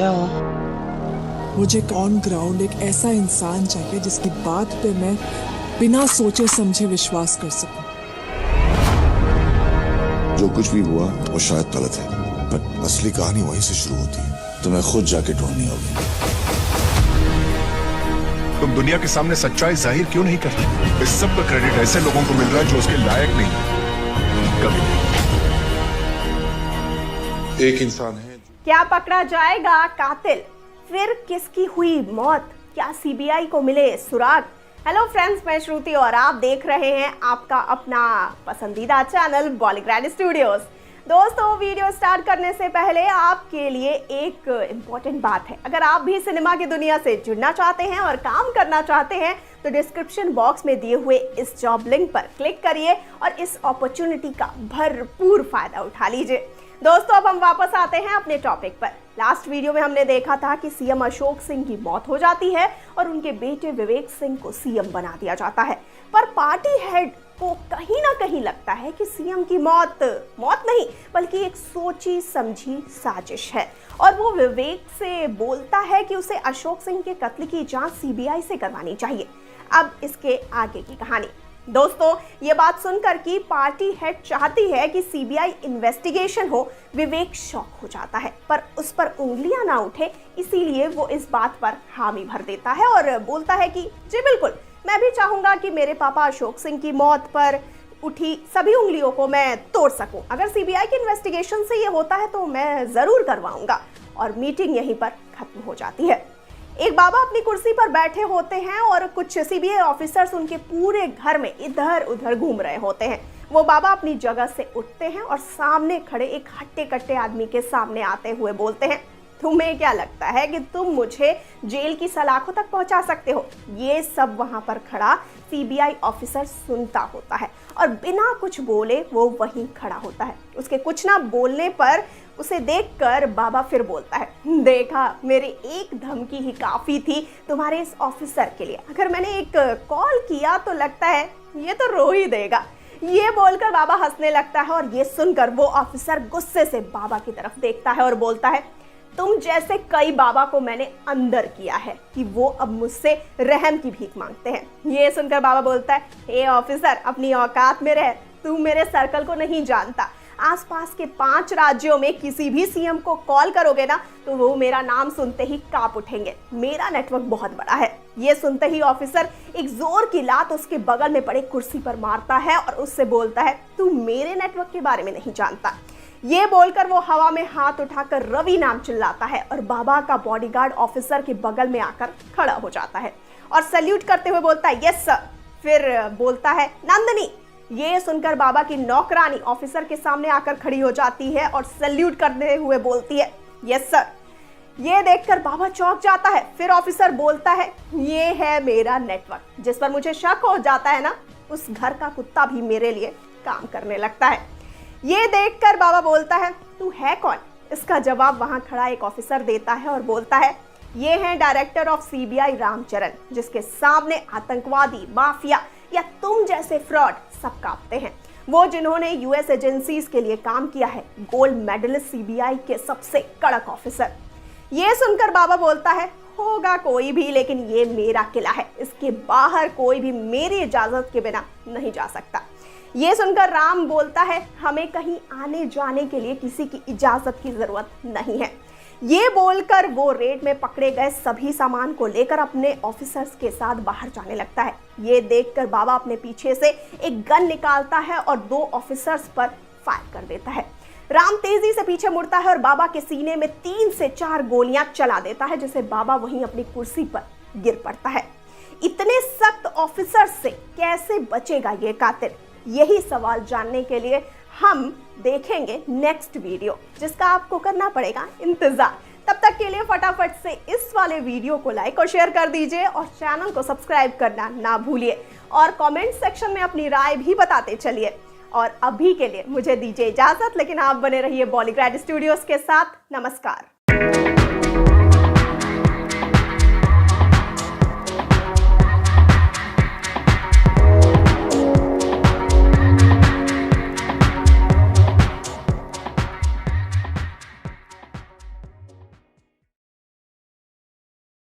क्या हुआ? मुझे एक ऑन ग्राउंड एक ऐसा इंसान चाहिए जिसकी बात पे मैं बिना सोचे समझे विश्वास कर सकूं। जो कुछ भी हुआ वो शायद गलत है, पर असली कहानी वहीं से शुरू होती है। तुम्हें खुद जाके ढूंढनी होगी। तुम दुनिया के सामने सच्चाई जाहिर क्यों नहीं करते? इस सब का क्रेडिट ऐसे लोगों को मिल रहा है जो उसके लायक नहीं, कभी नहीं। एक इंसान है। क्या पकड़ा जाएगा कातिल? फिर किसकी हुई मौत? क्या सीबीआई को मिले सुराग? हेलो फ्रेंड्स, मैं श्रुति और आप देख रहे हैं आपका अपना पसंदीदा चैनल बॉलीग्रैड स्टूडियोज। दोस्तों, वीडियो स्टार्ट करने से पहले आपके लिए एक इम्पॉर्टेंट बात है। अगर आप भी सिनेमा की दुनिया से जुड़ना चाहते हैं और काम करना चाहते हैं तो डिस्क्रिप्शन बॉक्स में दिए हुए इस जॉब लिंक पर क्लिक करिए और इस अपॉर्चुनिटी का भरपूर फायदा उठा लीजिए। दोस्तों, अब हम वापस आते हैं अपने टॉपिक पर। लास्ट वीडियो में हमने देखा था कि सीएम अशोक सिंह की मौत हो जाती है और उनके बेटे विवेक सिंह को सीएम बना दिया जाता है। पर पार्टी हेड को कहीं ना कहीं लगता है कि सीएम की मौत नहीं बल्कि एक सोची समझी साजिश है, और वो विवेक से बोलता है कि उसे अशोक सिंह के कत्ल की जांच सीबीआई से करवानी चाहिए। अब इसके आगे की कहानी। दोस्तों, ये बात सुनकर कि पार्टी हेड चाहती है कि सीबीआई इन्वेस्टिगेशन हो, विवेक शॉक हो जाता है, पर उस पर उंगलियां ना उठे, इसीलिए वो इस बात पर हामी भर देता है और बोलता है कि जी बिल्कुल, मैं भी चाहूंगा कि मेरे पापा अशोक सिंह की मौत पर उठी सभी उंगलियों को मैं तोड़ सकूं। अगर सीबीआई की इन्वेस्टिगेशन से ये होता है तो मैं जरूर करवाऊंगा। और मीटिंग यहीं पर खत्म हो जाती है। एक बाबा अपनी कुर्सी पर बैठे होते हैं और कुछ सीबीआई ऑफिसर्स उनके पूरे घर में इधर उधर घूम रहे होते हैं। वो बाबा अपनी जगह से उठते हैं और सामने खड़े एक हट्टे कट्टे आदमी के सामने आते हुए बोलते हैं, तुम्हें क्या लगता है कि तुम मुझे जेल की सलाखों तक पहुंचा सकते हो? ये सब वहां पर खड़ा सीबीआई ऑफिसर सुनता होता है और बिना कुछ बोले वो वहीं खड़ा होता है। उसके कुछ ना बोलने पर उसे देखकर बाबा फिर बोलता है, देखा, मेरी एक धमकी ही काफी थी तुम्हारे इस ऑफिसर के लिए। अगर मैंने एक कॉल किया तो लगता है ये तो रो ही देगा। ये बोलकर बाबा हंसने लगता है और ये सुनकर वो ऑफिसर गुस्से से बाबा की तरफ देखता है और बोलता है, तुम जैसे कई बाबा को मैंने अंदर किया है कि वो अब मुझसे रहम की भीख मांगते हैं। ये सुनकर बाबा बोलता है, हे ऑफिसर, अपनी औकात में रह, तू मेरे सर्कल को नहीं जानता। आसपास के 5 राज्यों में किसी भी सीएम को कॉल करोगे ना तो वो मेरा नाम सुनते ही कांप उठेंगे। मेरा नेटवर्क बहुत बड़ा है। ये सुनते ही ऑफिसर एक जोर की लात उसके बगल में पड़े कुर्सी पर मारता है और उससे बोलता है, तू मेरे नेटवर्क के बारे में नहीं जानता। ये बोलकर वो हवा में हाथ उठाकर रवि नाम चिल्लाता है और बाबा का बॉडीगार्ड ऑफिसर के बगल में आकर खड़ा हो जाता है और सैल्यूट करते हुए बोलता है, यस सर। फिर बोलता है, नंदिनी। ये सुनकर बाबा की नौकरानी ऑफिसर के सामने आकर खड़ी हो जाती है और सैल्यूट करते हुए बोलती है, यस सर। ये देखकर बाबा चौंक जाता है। फिर ऑफिसर बोलता है, ये है मेरा नेटवर्क। जिस पर मुझे शक हो जाता है ना, उस घर का कुत्ता भी मेरे लिए काम करने लगता है। ये देखकर बाबा बोलता है, तू है कौन? इसका जवाब वहां खड़ा एक ऑफिसर देता है और बोलता है, ये है डायरेक्टर ऑफ सीबीआई रामचरण, जिसके सामने आतंकवादी, माफिया या तुम जैसे फ्रॉड सब कांपते हैं। वो जिन्होंने यूएस एजेंसीज के लिए काम किया है, गोल्ड मेडलिस्ट सीबीआई के सबसे कड़क ऑफिसर। ये सुनकर बाबा बोलता है, होगा कोई भी, लेकिन ये मेरा किला है, इसके बाहर कोई भी मेरी इजाजत के बिना नहीं जा सकता। ये सुनकर राम बोलता है, हमें कहीं आने जाने के लिए किसी की इजाजत की जरूरत नहीं है। ये बोलकर वो रेड में पकड़े गए सभी सामान को लेकर अपने ऑफिसर्स के साथ बाहर जाने लगता है। ये देखकर बाबा अपने पीछे से एक गन निकालता है और 2 ऑफिसर्स पर फायर कर देता है। राम तेजी से पीछे मुड़ता है और बाबा के सीने में 3 से 4 गोलियां चला देता है, जिससे बाबा वहीं अपनी कुर्सी पर गिर पड़ता है। इतने सख्त ऑफिसर से कैसे बचेगा ये कातिल? यही सवाल जानने के लिए हम देखेंगे नेक्स्ट वीडियो, जिसका आपको करना पड़ेगा इंतजार। तब तक के लिए फटाफट से इस वाले वीडियो को लाइक और शेयर कर दीजिए और चैनल को सब्सक्राइब करना ना भूलिए और कमेंट सेक्शन में अपनी राय भी बताते चलिए। और अभी के लिए मुझे दीजिए इजाजत, लेकिन आप बने रहिए बॉलीग्रैड स्टूडियोज के साथ। नमस्कार।